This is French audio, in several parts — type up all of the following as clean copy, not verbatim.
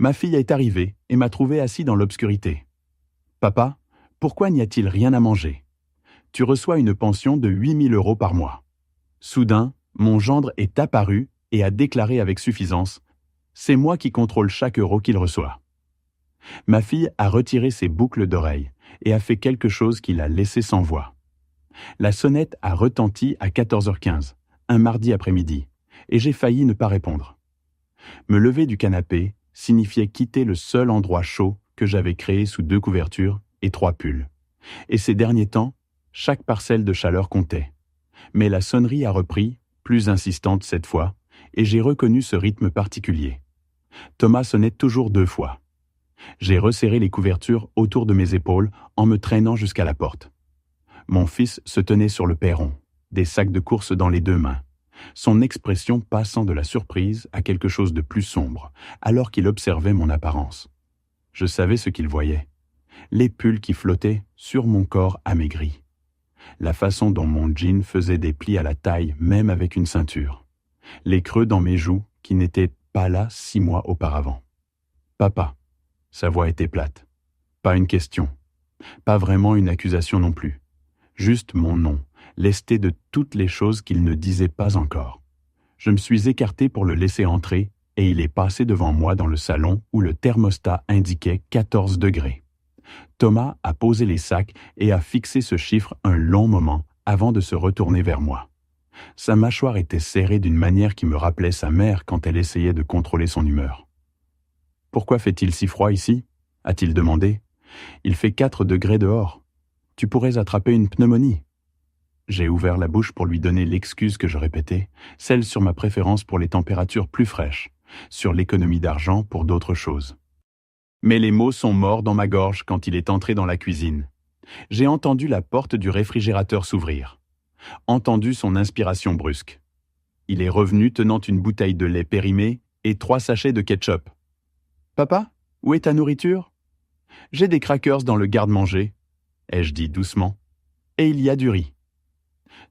Ma fille est arrivée et m'a trouvé assis dans l'obscurité. « Papa, pourquoi n'y a-t-il rien à manger ? Tu reçois une pension de 8 000 € par mois. » Soudain, mon gendre est apparu et a déclaré avec suffisance « C'est moi qui contrôle chaque euro qu'il reçoit. » Ma fille a retiré ses boucles d'oreilles et a fait quelque chose qui l'a laissé sans voix. La sonnette a retenti à 14h15, un mardi après-midi, et j'ai failli ne pas répondre. Me lever du canapé signifiait quitter le seul endroit chaud que j'avais créé sous 2 couvertures et 3 pulls. Et ces derniers temps, chaque parcelle de chaleur comptait. Mais la sonnerie a repris, plus insistante cette fois, et j'ai reconnu ce rythme particulier. Thomas sonnait toujours 2 fois. J'ai resserré les couvertures autour de mes épaules en me traînant jusqu'à la porte. Mon fils se tenait sur le perron, des sacs de course dans les 2 mains, son expression passant de la surprise à quelque chose de plus sombre, alors qu'il observait mon apparence. Je savais ce qu'il voyait, les pulls qui flottaient sur mon corps amaigri, la façon dont mon jean faisait des plis à la taille même avec une ceinture, les creux dans mes joues qui n'étaient pas là 6 mois auparavant. « Papa », sa voix était plate, pas une question, pas vraiment une accusation non plus. Juste mon nom, lesté de toutes les choses qu'il ne disait pas encore. Je me suis écarté pour le laisser entrer et il est passé devant moi dans le salon où le thermostat indiquait 14 degrés. Thomas a posé les sacs et a fixé ce chiffre un long moment avant de se retourner vers moi. Sa mâchoire était serrée d'une manière qui me rappelait sa mère quand elle essayait de contrôler son humeur. « Pourquoi fait-il si froid ici ?» a-t-il demandé. « Il fait 4 degrés dehors. Tu pourrais attraper une pneumonie. » J'ai ouvert la bouche pour lui donner l'excuse que je répétais, celle sur ma préférence pour les températures plus fraîches, sur l'économie d'argent pour d'autres choses. Mais les mots sont morts dans ma gorge quand il est entré dans la cuisine. J'ai entendu la porte du réfrigérateur s'ouvrir, entendu son inspiration brusque. Il est revenu tenant une bouteille de lait périmé et 3 sachets de ketchup. « Papa, où est ta nourriture ? » « J'ai des crackers dans le garde-manger, » ai-je dit doucement, « et il y a du riz. »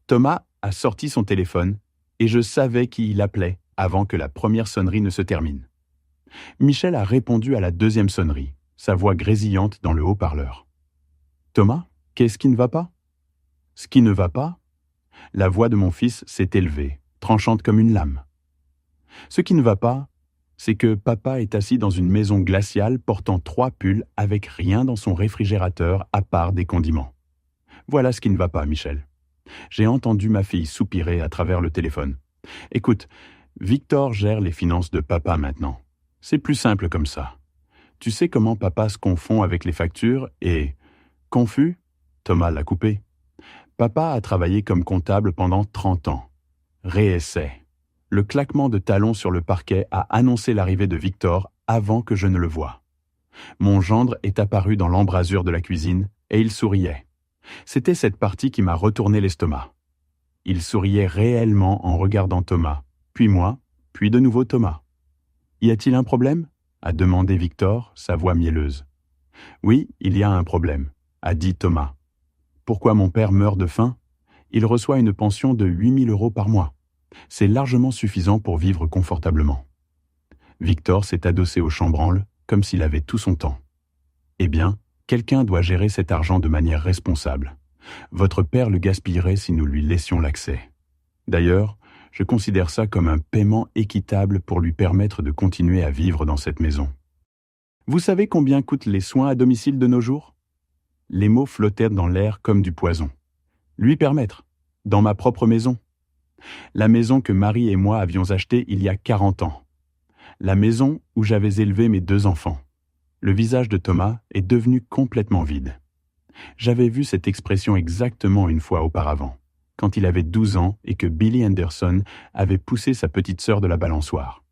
Thomas a sorti son téléphone et je savais qui il appelait avant que la première sonnerie ne se termine. Michel a répondu à la 2e sonnerie, sa voix grésillante dans le haut-parleur. « Thomas, qu'est-ce qui ne va pas ?»« Ce qui ne va pas ?» La voix de mon fils s'est élevée, tranchante comme une lame. « Ce qui ne va pas, c'est que papa est assis dans une maison glaciale portant 3 pulls avec rien dans son réfrigérateur à part des condiments. Voilà ce qui ne va pas, Michel. » J'ai entendu ma fille soupirer à travers le téléphone. « Écoute, Victor gère les finances de papa maintenant. C'est plus simple comme ça. Tu sais comment papa se confond avec les factures et... » « Confus ?» Thomas l'a coupé. « Papa a travaillé comme comptable pendant 30 ans. Réessai. Le claquement de talons sur le parquet a annoncé l'arrivée de Victor avant que je ne le voie. Mon gendre est apparu dans l'embrasure de la cuisine et il souriait. C'était cette partie qui m'a retourné l'estomac. Il souriait réellement en regardant Thomas, puis moi, puis de nouveau Thomas. « Y a-t-il un problème ?» a demandé Victor, sa voix mielleuse. « Oui, il y a un problème, » a dit Thomas. « Pourquoi mon père meurt de faim ? Il reçoit une pension de 8 000 € par mois. C'est largement suffisant pour vivre confortablement. » Victor s'est adossé au chambranle comme s'il avait tout son temps. « Eh bien, quelqu'un doit gérer cet argent de manière responsable. Votre père le gaspillerait si nous lui laissions l'accès. D'ailleurs, je considère ça comme un paiement équitable pour lui permettre de continuer à vivre dans cette maison. Vous savez combien coûtent les soins à domicile de nos jours ? » Les mots flottèrent dans l'air comme du poison. « Lui permettre, dans ma propre maison. La maison que Marie et moi avions achetée il y a 40 ans. La maison où j'avais élevé mes 2 enfants. » Le visage de Thomas est devenu complètement vide. J'avais vu cette expression exactement une fois auparavant, quand il avait 12 ans et que Billy Anderson avait poussé sa petite sœur de la balançoire.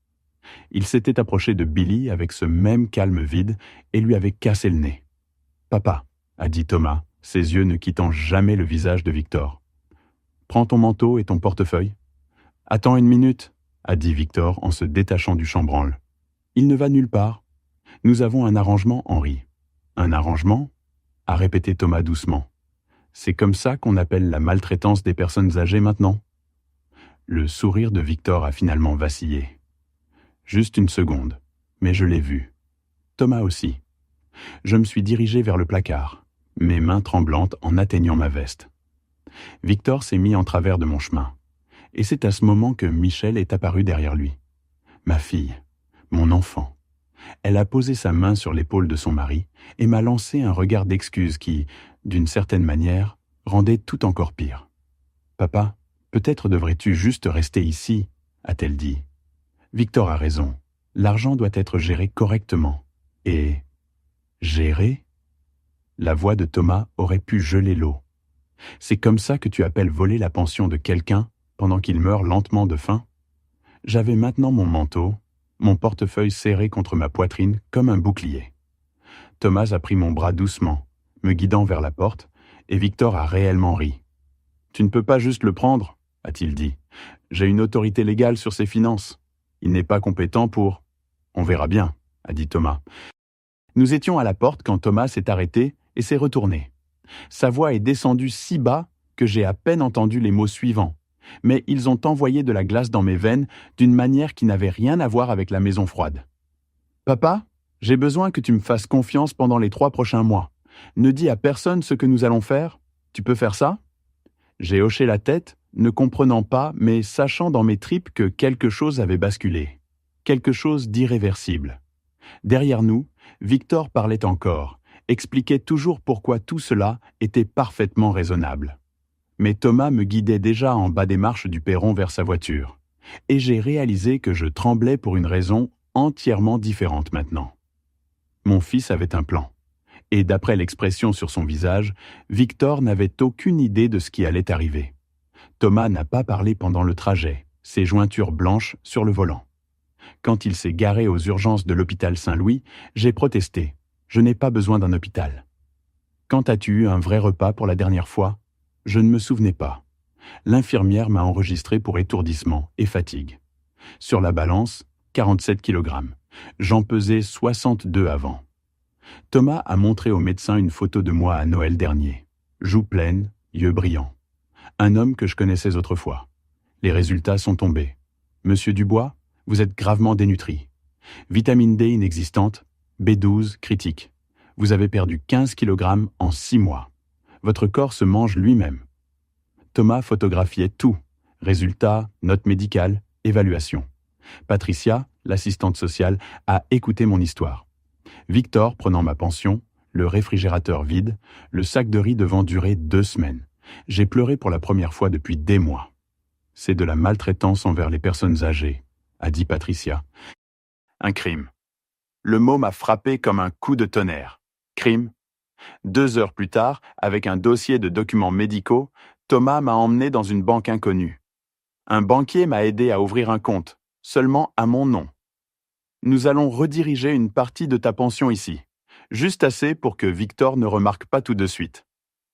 Il s'était approché de Billy avec ce même calme vide et lui avait cassé le nez. « Papa », a dit Thomas, ses yeux ne quittant jamais le visage de Victor. « Prends ton manteau et ton portefeuille. »« Attends une minute », a dit Victor en se détachant du chambranle. « Il ne va nulle part. Nous avons un arrangement, Henri. »« Un arrangement ?» a répété Thomas doucement. « C'est comme ça qu'on appelle la maltraitance des personnes âgées maintenant ?» Le sourire de Victor a finalement vacillé. Juste une seconde, mais je l'ai vu. Thomas aussi. Je me suis dirigé vers le placard, mes mains tremblantes en atteignant ma veste. Victor s'est mis en travers de mon chemin, et c'est à ce moment que Michel est apparue derrière lui. Ma fille, mon enfant. Elle a posé sa main sur l'épaule de son mari et m'a lancé un regard d'excuse qui, d'une certaine manière, rendait tout encore pire. « Papa, peut-être devrais-tu juste rester ici » a-t-elle dit. Victor a raison. L'argent doit être géré correctement. Et... gérer ? La voix de Thomas aurait pu geler l'eau. C'est comme ça que tu appelles voler la pension de quelqu'un pendant qu'il meurt lentement de faim ? J'avais maintenant mon manteau, mon portefeuille serré contre ma poitrine comme un bouclier. Thomas a pris mon bras doucement, me guidant vers la porte, et Victor a réellement ri. « Tu ne peux pas juste le prendre » a-t-il dit. « J'ai une autorité légale sur ses finances. Il n'est pas compétent pour... » « On verra bien » a dit Thomas. Nous étions à la porte quand Thomas s'est arrêté et s'est retourné. Sa voix est descendue si bas que j'ai à peine entendu les mots suivants. Mais ils ont envoyé de la glace dans mes veines d'une manière qui n'avait rien à voir avec la maison froide. « Papa, j'ai besoin que tu me fasses confiance pendant les 3 prochains mois. Ne dis à personne ce que nous allons faire. Tu peux faire ça ?» J'ai hoché la tête, ne comprenant pas, mais sachant dans mes tripes que quelque chose avait basculé. Quelque chose d'irréversible. Derrière nous, Victor parlait encore, expliquait toujours pourquoi tout cela était parfaitement raisonnable. Mais Thomas me guidait déjà en bas des marches du perron vers sa voiture, et j'ai réalisé que je tremblais pour une raison entièrement différente maintenant. Mon fils avait un plan, et d'après l'expression sur son visage, Victor n'avait aucune idée de ce qui allait arriver. Thomas n'a pas parlé pendant le trajet, ses jointures blanches sur le volant. Quand il s'est garé aux urgences de l'hôpital Saint-Louis, j'ai protesté. Je n'ai pas besoin d'un hôpital. Quand as-tu eu un vrai repas pour la dernière fois ? Je ne me souvenais pas. L'infirmière m'a enregistré pour étourdissement et fatigue. Sur la balance, 47 kg. J'en pesais 62 avant. Thomas a montré au médecin une photo de moi à Noël dernier. Joues pleines, yeux brillants. Un homme que je connaissais autrefois. Les résultats sont tombés. Monsieur Dubois, vous êtes gravement dénutri. Vitamine D inexistante, B12 critique. Vous avez perdu 15 kg en 6 mois. Votre corps se mange lui-même. Thomas photographiait tout. Résultats, notes médicales, évaluation. Patricia, l'assistante sociale, a écouté mon histoire. Victor prenant ma pension, le réfrigérateur vide, le sac de riz devant durer 2 semaines. J'ai pleuré pour la première fois depuis des mois. C'est de la maltraitance envers les personnes âgées, a dit Patricia. Un crime. Le mot m'a frappé comme un coup de tonnerre. Crime. 2 heures plus tard, avec un dossier de documents médicaux, Thomas m'a emmené dans une banque inconnue. Un banquier m'a aidé à ouvrir un compte, seulement à mon nom. Nous allons rediriger une partie de ta pension ici, juste assez pour que Victor ne remarque pas tout de suite.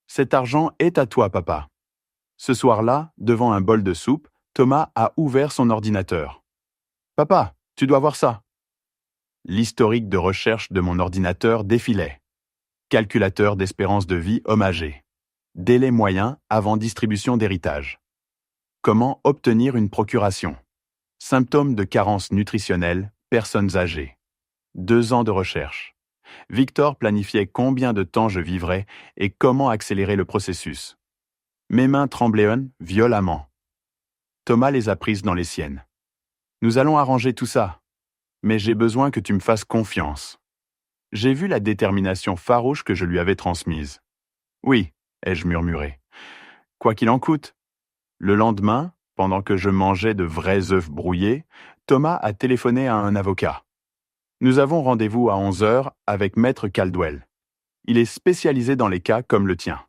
Cet argent est à toi, papa. Ce soir-là, devant un bol de soupe, Thomas a ouvert son ordinateur. « Papa, tu dois voir ça. » L'historique de recherche de mon ordinateur défilait. Calculateur d'espérance de vie hommagé. Délai moyen avant distribution d'héritage. Comment obtenir une procuration. Symptômes de carence nutritionnelle, personnes âgées. 2 ans de recherche. Victor planifiait combien de temps je vivrais et comment accélérer le processus. Mes mains tremblaient violemment. Thomas les a prises dans les siennes. Nous allons arranger tout ça, mais j'ai besoin que tu me fasses confiance. J'ai vu la détermination farouche que je lui avais transmise. Oui, ai-je murmuré. Quoi qu'il en coûte. Le lendemain, pendant que je mangeais de vrais œufs brouillés, Thomas a téléphoné à un avocat. Nous avons rendez-vous à 11h avec Maître Caldwell. Il est spécialisé dans les cas comme le tien.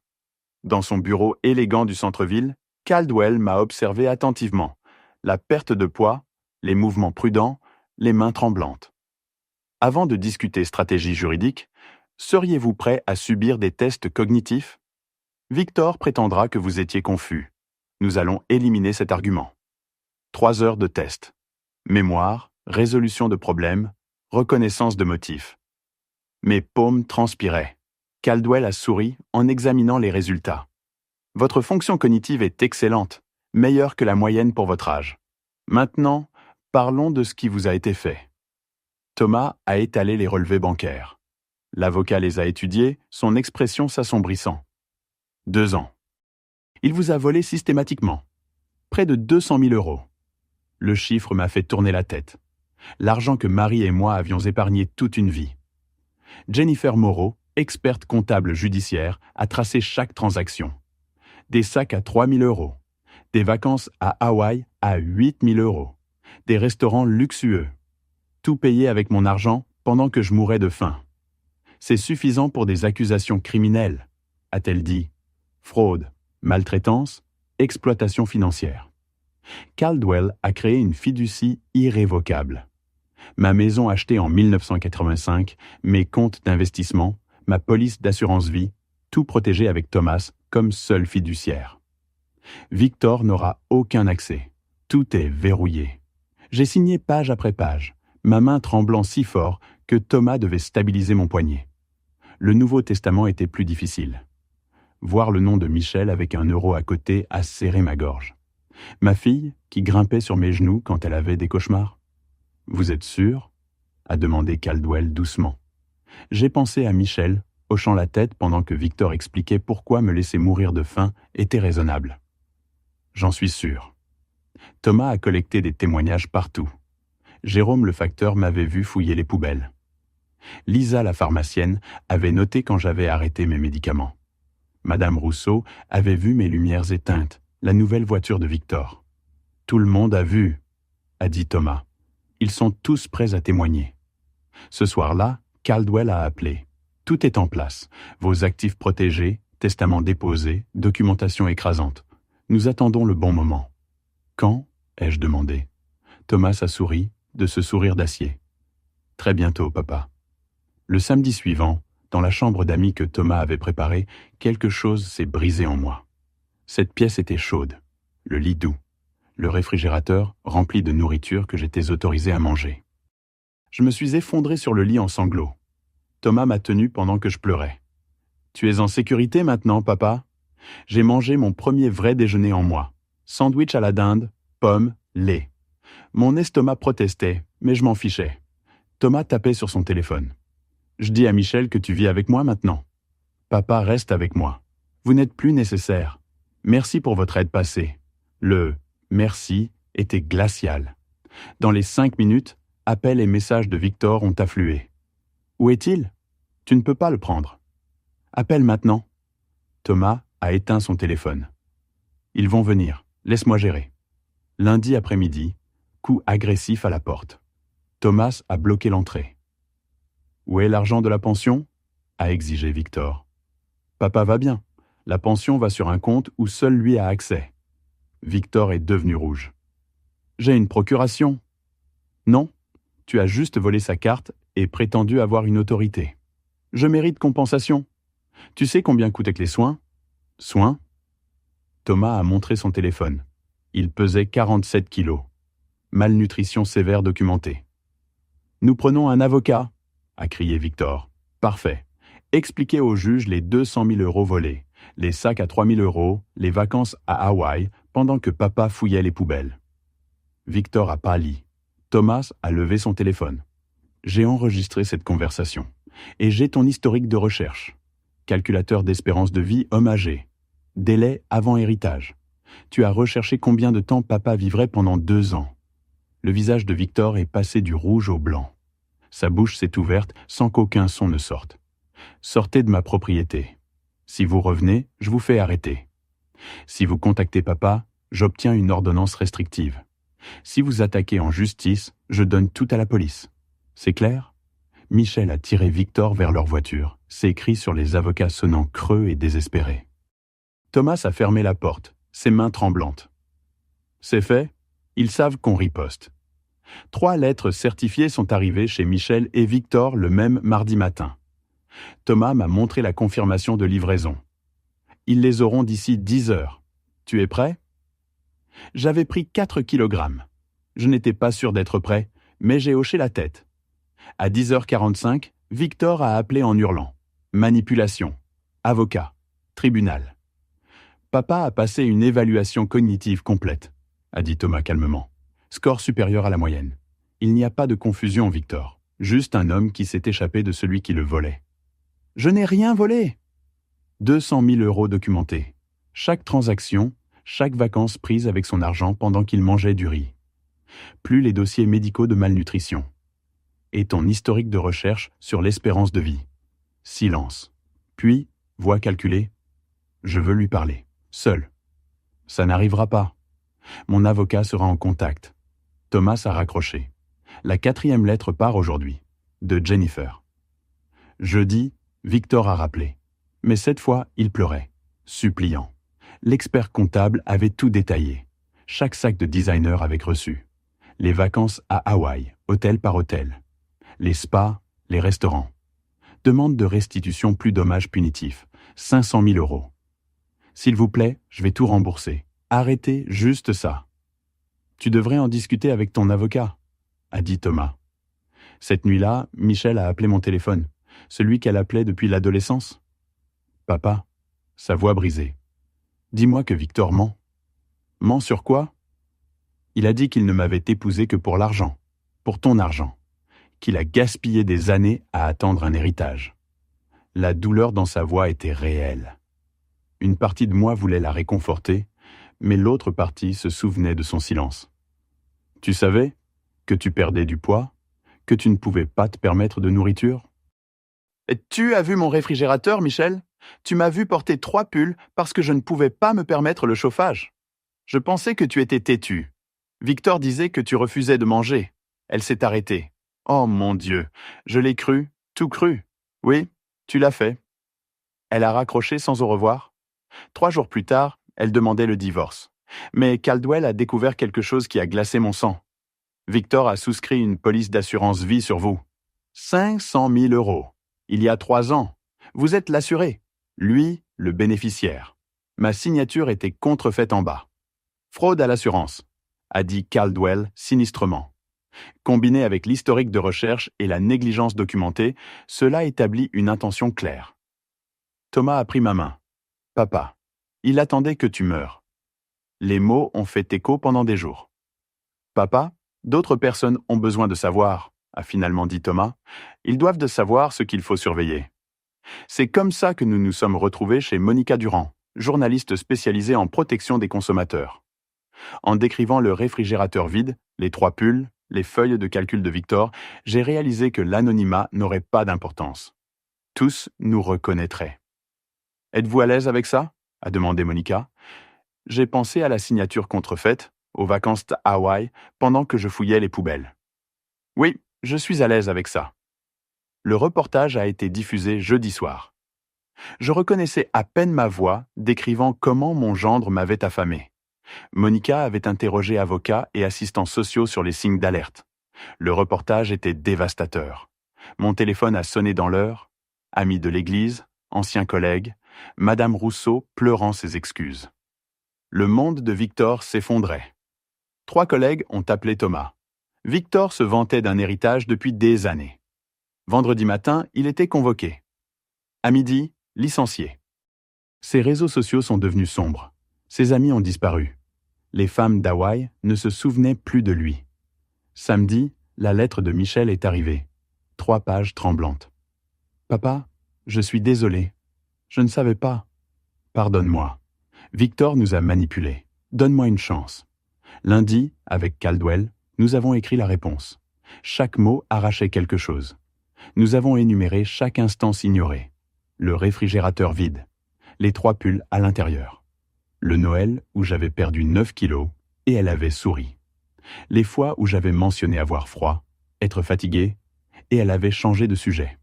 Dans son bureau élégant du centre-ville, Caldwell m'a observé attentivement. La perte de poids, les mouvements prudents, les mains tremblantes. Avant de discuter stratégie juridique, seriez-vous prêt à subir des tests cognitifs ? Victor prétendra que vous étiez confus. Nous allons éliminer cet argument. 3 heures de test. Mémoire, résolution de problèmes, reconnaissance de motifs. Mes paumes transpiraient. Caldwell a souri en examinant les résultats. Votre fonction cognitive est excellente, meilleure que la moyenne pour votre âge. Maintenant, parlons de ce qui vous a été fait. Thomas a étalé les relevés bancaires. L'avocat les a étudiés, son expression s'assombrissant. 2 ans. Il vous a volé systématiquement. Près de 200 000 euros. Le chiffre m'a fait tourner la tête. L'argent que Marie et moi avions épargné toute une vie. Jennifer Moreau, experte comptable judiciaire, a tracé chaque transaction. Des sacs à 3 000 euros. Des vacances à Hawaï à 8 000 euros. Des restaurants luxueux. Tout payé avec mon argent pendant que je mourais de faim. C'est suffisant pour des accusations criminelles, a-t-elle dit. Fraude, maltraitance, exploitation financière. Caldwell a créé une fiducie irrévocable. Ma maison achetée en 1985, mes comptes d'investissement, ma police d'assurance vie, tout protégé avec Thomas comme seul fiduciaire. Victor n'aura aucun accès. Tout est verrouillé. J'ai signé page après page, ma main tremblant si fort que Thomas devait stabiliser mon poignet. Le Nouveau Testament était plus difficile. Voir le nom de Michel avec un euro à côté a serré ma gorge. Ma fille, qui grimpait sur mes genoux quand elle avait des cauchemars. « Vous êtes sûr ?» a demandé Caldwell doucement. J'ai pensé à Michel, hochant la tête pendant que Victor expliquait pourquoi me laisser mourir de faim était raisonnable. J'en suis sûr. Thomas a collecté des témoignages partout. Jérôme le facteur m'avait vu fouiller les poubelles. Lisa la pharmacienne avait noté quand j'avais arrêté mes médicaments. Madame Rousseau avait vu mes lumières éteintes, la nouvelle voiture de Victor. « Tout le monde a vu », a dit Thomas. « Ils sont tous prêts à témoigner. » Ce soir-là, Caldwell a appelé. « Tout est en place. Vos actifs protégés, testament déposé, documentation écrasante. Nous attendons le bon moment. »« Quand ?» ai-je demandé. Thomas a souri, de ce sourire d'acier. « Très bientôt, papa. » Le samedi suivant, dans la chambre d'amis que Thomas avait préparée, quelque chose s'est brisé en moi. Cette pièce était chaude, le lit doux, le réfrigérateur rempli de nourriture que j'étais autorisé à manger. Je me suis effondré sur le lit en sanglots. Thomas m'a tenu pendant que je pleurais. « Tu es en sécurité maintenant, papa ?» J'ai mangé mon premier vrai déjeuner en moi. Sandwich à la dinde, pommes, lait. Mon estomac protestait, mais je m'en fichais. Thomas tapait sur son téléphone. « Je dis à Michel que tu vis avec moi maintenant. Papa reste avec moi. Vous n'êtes plus nécessaire. Merci pour votre aide passée. » Le « merci » était glacial. Dans les 5 minutes, appels et messages de Victor ont afflué. « Où est-il ? Tu ne peux pas le prendre. »« Appelle maintenant. » Thomas a éteint son téléphone. « Ils vont venir. Laisse-moi gérer. » Lundi après-midi, coup agressif à la porte. Thomas a bloqué l'entrée. « Où est l'argent de la pension ?» a exigé Victor. « Papa va bien. La pension va sur un compte où seul lui a accès. » Victor est devenu rouge. « J'ai une procuration. »« Non, tu as juste volé sa carte et prétendu avoir une autorité. Je mérite compensation. Tu sais combien coûtaient les soins ? » « Soins ?» Thomas a montré son téléphone. Il pesait 47 kilos. Malnutrition sévère documentée. « Nous prenons un avocat !» a crié Victor. « Parfait. Expliquez au juge les 200 000 euros volés, les sacs à 3 000 euros, les vacances à Hawaï, pendant que papa fouillait les poubelles. » Victor a pâli. Thomas a levé son téléphone. « J'ai enregistré cette conversation. Et j'ai ton historique de recherche. Calculateur d'espérance de vie homme âgé. Délai avant héritage. Tu as recherché combien de temps papa vivrait pendant 2 ans. » Le visage de Victor est passé du rouge au blanc. Sa bouche s'est ouverte sans qu'aucun son ne sorte. « Sortez de ma propriété. Si vous revenez, je vous fais arrêter. Si vous contactez papa, j'obtiens une ordonnance restrictive. Si vous attaquez en justice, je donne tout à la police. C'est clair ? » Michel a tiré Victor vers leur voiture, ses cris sur les avocats sonnant creux et désespérés. Thomas a fermé la porte, ses mains tremblantes. C'est fait, ils savent qu'on riposte. 3 lettres certifiées sont arrivées chez Michel et Victor le même mardi matin. Thomas m'a montré la confirmation de livraison. Ils les auront d'ici 10 heures. Tu es prêt ? J'avais pris 4 kilogrammes. Je n'étais pas sûr d'être prêt, mais j'ai hoché la tête. À 10h45, Victor a appelé en hurlant. Manipulation. Avocat. Tribunal. Papa a passé une évaluation cognitive complète, a dit Thomas calmement. Score supérieur à la moyenne. Il n'y a pas de confusion, Victor. Juste un homme qui s'est échappé de celui qui le volait. Je n'ai rien volé. 200 000 euros documentés. Chaque transaction, chaque vacance prise avec son argent pendant qu'il mangeait du riz. Plus les dossiers médicaux de malnutrition. Et ton historique de recherche sur l'espérance de vie. Silence. Puis, voix calculée. Je veux lui parler. Seul. Ça n'arrivera pas. Mon avocat sera en contact. Thomas a raccroché. La 4e lettre part aujourd'hui. De Jennifer. Jeudi, Victor a rappelé. Mais cette fois, il pleurait. Suppliant. L'expert comptable avait tout détaillé. Chaque sac de designer avec reçu. Les vacances à Hawaï, hôtel par hôtel. Les spas, les restaurants. Demande de restitution plus dommages punitifs. 500 000 euros. S'il vous plaît, je vais tout rembourser. Arrêtez juste ça. Tu devrais en discuter avec ton avocat, a dit Thomas. Cette nuit-là, Michel a appelé mon téléphone, celui qu'elle appelait depuis l'adolescence. Papa, sa voix brisée. Dis-moi que Victor ment. Ment sur quoi? Il a dit qu'il ne m'avait épousé que pour l'argent, pour ton argent, qu'il a gaspillé des années à attendre un héritage. La douleur dans sa voix était réelle. Une partie de moi voulait la réconforter, mais l'autre partie se souvenait de son silence. Tu savais que tu perdais du poids, que tu ne pouvais pas te permettre de nourriture? Et tu as vu mon réfrigérateur, Michel? Tu m'as vu porter 3 pulls parce que je ne pouvais pas me permettre le chauffage. Je pensais que tu étais têtu. Victor disait que tu refusais de manger. Elle s'est arrêtée. Oh mon Dieu, je l'ai cru, tout cru. Oui, tu l'as fait. Elle a raccroché sans au revoir. 3 jours plus tard, elle demandait le divorce. Mais Caldwell a découvert quelque chose qui a glacé mon sang. Victor a souscrit une police d'assurance vie sur vous. 500 000 euros. Il y a 3 ans. Vous êtes l'assuré. Lui, le bénéficiaire. Ma signature était contrefaite en bas. Fraude à l'assurance, a dit Caldwell sinistrement. Combiné avec l'historique de recherche et la négligence documentée, cela établit une intention claire. Thomas a pris ma main. Papa, il attendait que tu meures. Les mots ont fait écho pendant des jours. Papa, d'autres personnes ont besoin de savoir, a finalement dit Thomas. Ils doivent de savoir ce qu'il faut surveiller. C'est comme ça que nous nous sommes retrouvés chez Monica Durand, journaliste spécialisée en protection des consommateurs. En décrivant le réfrigérateur vide, les 3 pulls, les feuilles de calcul de Victor, j'ai réalisé que l'anonymat n'aurait pas d'importance. Tous nous reconnaîtraient. « Êtes-vous à l'aise avec ça ?» a demandé Monica. J'ai pensé à la signature contrefaite, aux vacances à Hawaï, pendant que je fouillais les poubelles. Oui, je suis à l'aise avec ça. Le reportage a été diffusé jeudi soir. Je reconnaissais à peine ma voix décrivant comment mon gendre m'avait affamé. Monica avait interrogé avocats et assistants sociaux sur les signes d'alerte. Le reportage était dévastateur. Mon téléphone a sonné dans l'heure. Amis de l'église, anciens collègues, Madame Rousseau pleurant ses excuses. Le monde de Victor s'effondrait. 3 collègues ont appelé Thomas. Victor se vantait d'un héritage depuis des années. Vendredi matin, il était convoqué. À midi, licencié. Ses réseaux sociaux sont devenus sombres. Ses amis ont disparu. Les femmes d'Hawaï ne se souvenaient plus de lui. Samedi, la lettre de Michel est arrivée. 3 pages tremblantes. Papa, je suis désolé. Je ne savais pas. Pardonne-moi. Victor nous a manipulés. Donne-moi une chance. Lundi, avec Caldwell, nous avons écrit la réponse. Chaque mot arrachait quelque chose. Nous avons énuméré chaque instance ignorée. Le réfrigérateur vide. Les 3 pulls à l'intérieur. Le Noël où j'avais perdu 9 kilos et elle avait souri. Les fois où j'avais mentionné avoir froid, être fatigué, et elle avait changé de sujet.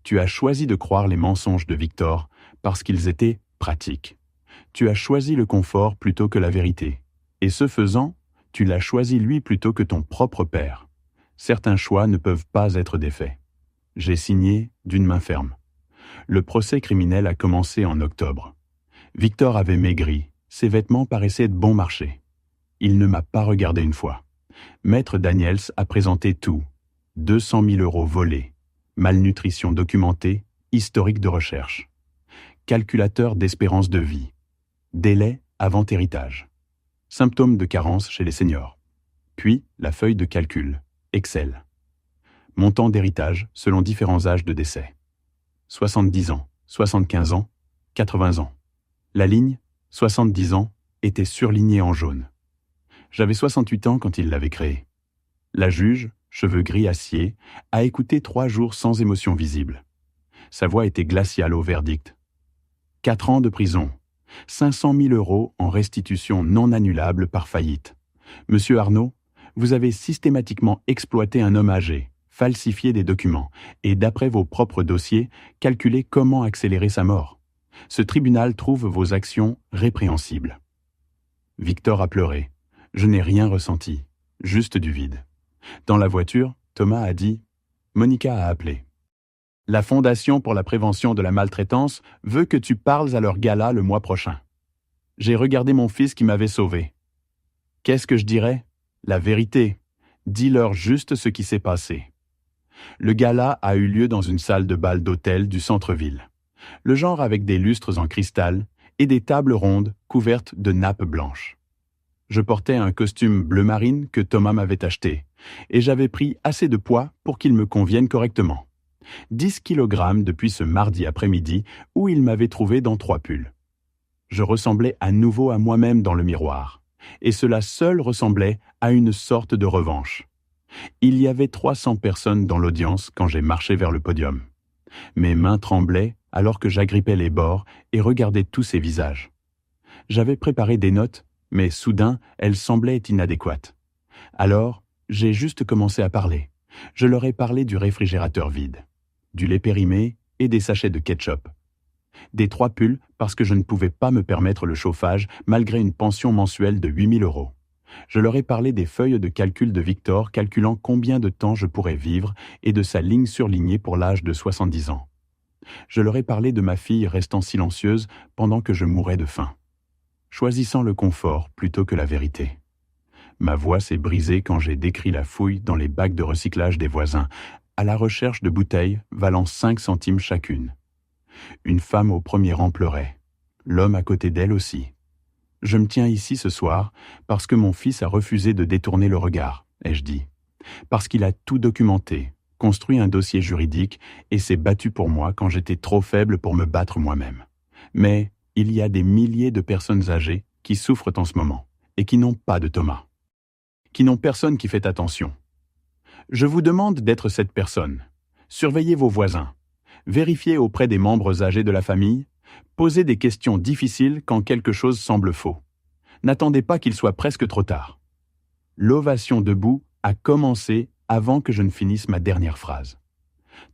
Tu as choisi de croire les mensonges de Victor parce qu'ils étaient pratiques. Tu as choisi le confort plutôt que la vérité. Et ce faisant, tu l'as choisi lui plutôt que ton propre père. Certains choix ne peuvent pas être défaits. J'ai signé d'une main ferme. Le procès criminel a commencé en octobre. Victor avait maigri, ses vêtements paraissaient de bon marché. Il ne m'a pas regardé une fois. Maître Daniels a présenté tout. 200 000 euros volés, malnutrition documentée, historique de recherche, calculateur d'espérance de vie, délai avant héritage, symptômes de carence chez les seniors, puis la feuille de calcul, Excel. Montant d'héritage selon différents âges de décès. 70 ans, 75 ans, 80 ans. La ligne, 70 ans, était surlignée en jaune. J'avais 68 ans quand il l'avait créée. La juge, cheveux gris acier, a écouté 3 jours sans émotion visible. Sa voix était glaciale au verdict. 4 ans de prison, 500 000 € en restitution non annulable par faillite. Monsieur Arnaud, vous avez systématiquement exploité un homme âgé, falsifié des documents et, d'après vos propres dossiers, calculé comment accélérer sa mort. Ce tribunal trouve vos actions répréhensibles. Victor a pleuré. Je n'ai rien ressenti, juste du vide. Dans la voiture, Thomas a dit « Monica a appelé. La Fondation pour la prévention de la maltraitance veut que tu parles à leur gala le mois prochain. J'ai regardé mon fils qui m'avait sauvé. Qu'est-ce que je dirais? La vérité. Dis-leur juste ce qui s'est passé. » Le gala a eu lieu dans une salle de bal d'hôtel du centre-ville. Le genre avec des lustres en cristal et des tables rondes couvertes de nappes blanches. Je portais un costume bleu marine que Thomas m'avait acheté, et j'avais pris assez de poids pour qu'il me convienne correctement. 10 kg depuis ce mardi après-midi où il m'avait trouvé dans 3 pulls. Je ressemblais à nouveau à moi-même dans le miroir, et cela seul ressemblait à une sorte de revanche. Il y avait 300 personnes dans l'audience quand j'ai marché vers le podium. Mes mains tremblaient alors que j'agrippais les bords et regardais tous ces visages. J'avais préparé des notes, mais soudain, elles semblaient inadéquates. Alors, j'ai juste commencé à parler. Je leur ai parlé du réfrigérateur vide, du lait périmé et des sachets de ketchup. Des 3 pulls parce que je ne pouvais pas me permettre le chauffage malgré une pension mensuelle de 8 000 €. Je leur ai parlé des feuilles de calcul de Victor calculant combien de temps je pourrais vivre et de sa ligne surlignée pour l'âge de 70 ans. Je leur ai parlé de ma fille restant silencieuse pendant que je mourais de faim, choisissant le confort plutôt que la vérité. Ma voix s'est brisée quand j'ai décrit la fouille dans les bacs de recyclage des voisins, à la recherche de bouteilles valant 5 centimes chacune. Une femme au premier rang pleurait, l'homme à côté d'elle aussi. Je me tiens ici ce soir parce que mon fils a refusé de détourner le regard, ai-je dit. Parce qu'il a tout documenté, construit un dossier juridique et s'est battu pour moi quand j'étais trop faible pour me battre moi-même. Mais il y a des milliers de personnes âgées qui souffrent en ce moment et qui n'ont pas de Thomas, qui n'ont personne qui fait attention. Je vous demande d'être cette personne. Surveillez vos voisins. Vérifiez auprès des membres âgés de la famille. Posez des questions difficiles quand quelque chose semble faux. N'attendez pas qu'il soit presque trop tard. L'ovation debout a commencé avant que je ne finisse ma dernière phrase.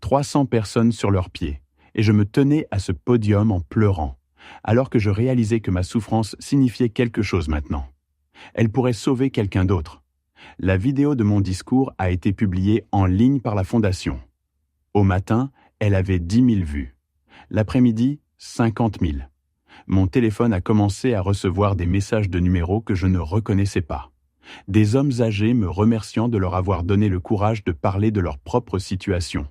300 personnes sur leurs pieds, et je me tenais à ce podium en pleurant, alors que je réalisais que ma souffrance signifiait quelque chose maintenant. Elle pourrait sauver quelqu'un d'autre. La vidéo de mon discours a été publiée en ligne par la Fondation. Au matin, elle avait 10 000 vues. L'après-midi, 50 000. Mon téléphone a commencé à recevoir des messages de numéros que je ne reconnaissais pas. Des hommes âgés me remerciant de leur avoir donné le courage de parler de leur propre situation.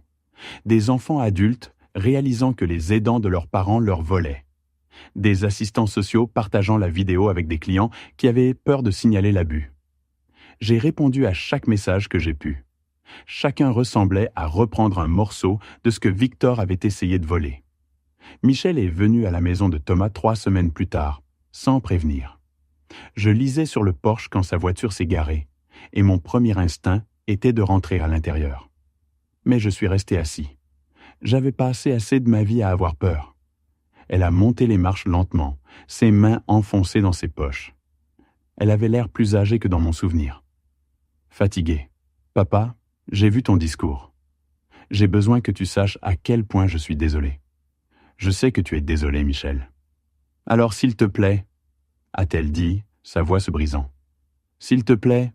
Des enfants adultes réalisant que les aidants de leurs parents leur volaient. Des assistants sociaux partageant la vidéo avec des clients qui avaient peur de signaler l'abus. J'ai répondu à chaque message que j'ai pu. Chacun ressemblait à reprendre un morceau de ce que Victor avait essayé de voler. Michel est venu à la maison de Thomas 3 semaines plus tard, sans prévenir. Je lisais sur le porche quand sa voiture s'est garée, et mon premier instinct était de rentrer à l'intérieur. Mais je suis resté assis. J'avais passé assez de ma vie à avoir peur. Elle a monté les marches lentement, ses mains enfoncées dans ses poches. Elle avait l'air plus âgée que dans mon souvenir. Fatiguée. Papa, j'ai vu ton discours. J'ai besoin que tu saches à quel point je suis désolé. Je sais que tu es désolé, Michel. Alors, s'il te plaît, a-t-elle dit, sa voix se brisant. S'il te plaît,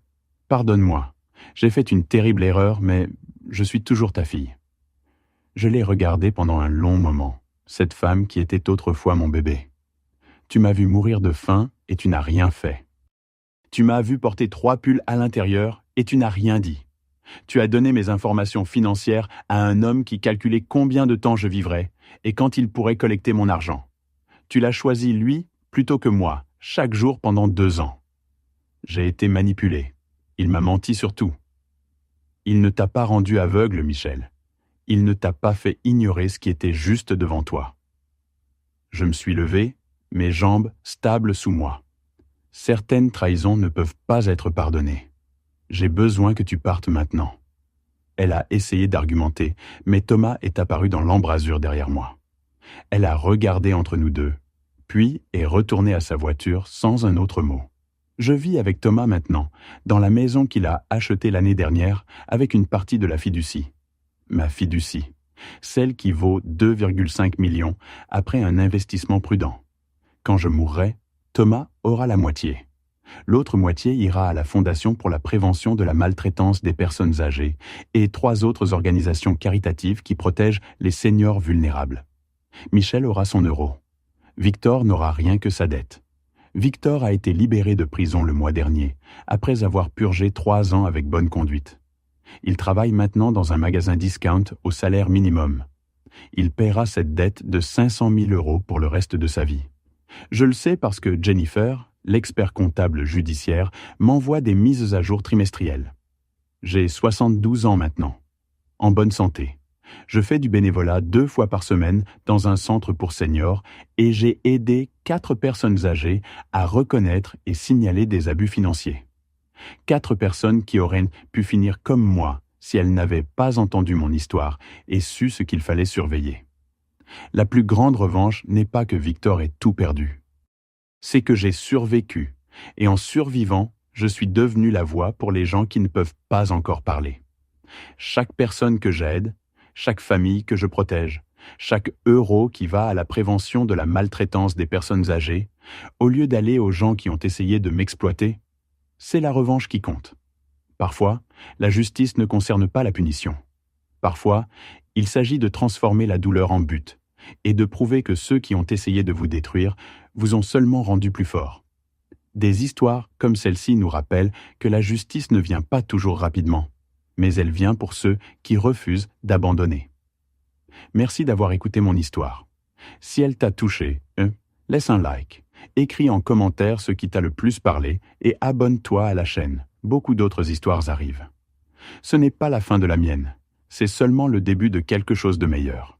pardonne-moi. J'ai fait une terrible erreur, mais je suis toujours ta fille. Je l'ai regardée pendant un long moment, cette femme qui était autrefois mon bébé. Tu m'as vu mourir de faim et tu n'as rien fait. Tu m'as vu porter 3 pulls à l'intérieur et tu n'as rien dit. Tu as donné mes informations financières à un homme qui calculait combien de temps je vivrais et quand il pourrait collecter mon argent. Tu l'as choisi, lui, plutôt que moi, chaque jour pendant 2 ans. J'ai été manipulé. Il m'a menti sur tout. Il ne t'a pas rendu aveugle, Michel. Il ne t'a pas fait ignorer ce qui était juste devant toi. Je me suis levé, mes jambes stables sous moi. Certaines trahisons ne peuvent pas être pardonnées. J'ai besoin que tu partes maintenant. Elle a essayé d'argumenter, mais Thomas est apparu dans l'embrasure derrière moi. Elle a regardé entre nous deux, puis est retournée à sa voiture sans un autre mot. Je vis avec Thomas maintenant, dans la maison qu'il a achetée l'année dernière avec une partie de la fiducie. Ma fiducie, celle qui vaut 2,5 millions après un investissement prudent. Quand je mourrai, Thomas aura la moitié. L'autre moitié ira à la Fondation pour la prévention de la maltraitance des personnes âgées et 3 autres organisations caritatives qui protègent les seniors vulnérables. Michel aura son euro. Victor n'aura rien que sa dette. Victor a été libéré de prison le mois dernier, après avoir purgé 3 ans avec bonne conduite. Il travaille maintenant dans un magasin discount au salaire minimum. Il paiera cette dette de 500 000 € pour le reste de sa vie. Je le sais parce que Jennifer, l'expert comptable judiciaire, m'envoie des mises à jour trimestrielles. J'ai 72 ans maintenant, en bonne santé. Je fais du bénévolat 2 fois par semaine dans un centre pour seniors et j'ai aidé 4 personnes âgées à reconnaître et signaler des abus financiers. 4 personnes qui auraient pu finir comme moi si elles n'avaient pas entendu mon histoire et su ce qu'il fallait surveiller. La plus grande revanche n'est pas que Victor ait tout perdu. C'est que j'ai survécu, et en survivant, je suis devenu la voix pour les gens qui ne peuvent pas encore parler. Chaque personne que j'aide, chaque famille que je protège, chaque euro qui va à la prévention de la maltraitance des personnes âgées, au lieu d'aller aux gens qui ont essayé de m'exploiter, c'est la revanche qui compte. Parfois, la justice ne concerne pas la punition. Parfois, il s'agit de transformer la douleur en but et de prouver que ceux qui ont essayé de vous détruire vous ont seulement rendu plus fort. Des histoires comme celle-ci nous rappellent que la justice ne vient pas toujours rapidement, mais elle vient pour ceux qui refusent d'abandonner. Merci d'avoir écouté mon histoire. Si elle t'a touché, laisse un like, écris en commentaire ce qui t'a le plus parlé et abonne-toi à la chaîne. Beaucoup d'autres histoires arrivent. Ce n'est pas la fin de la mienne, c'est seulement le début de quelque chose de meilleur.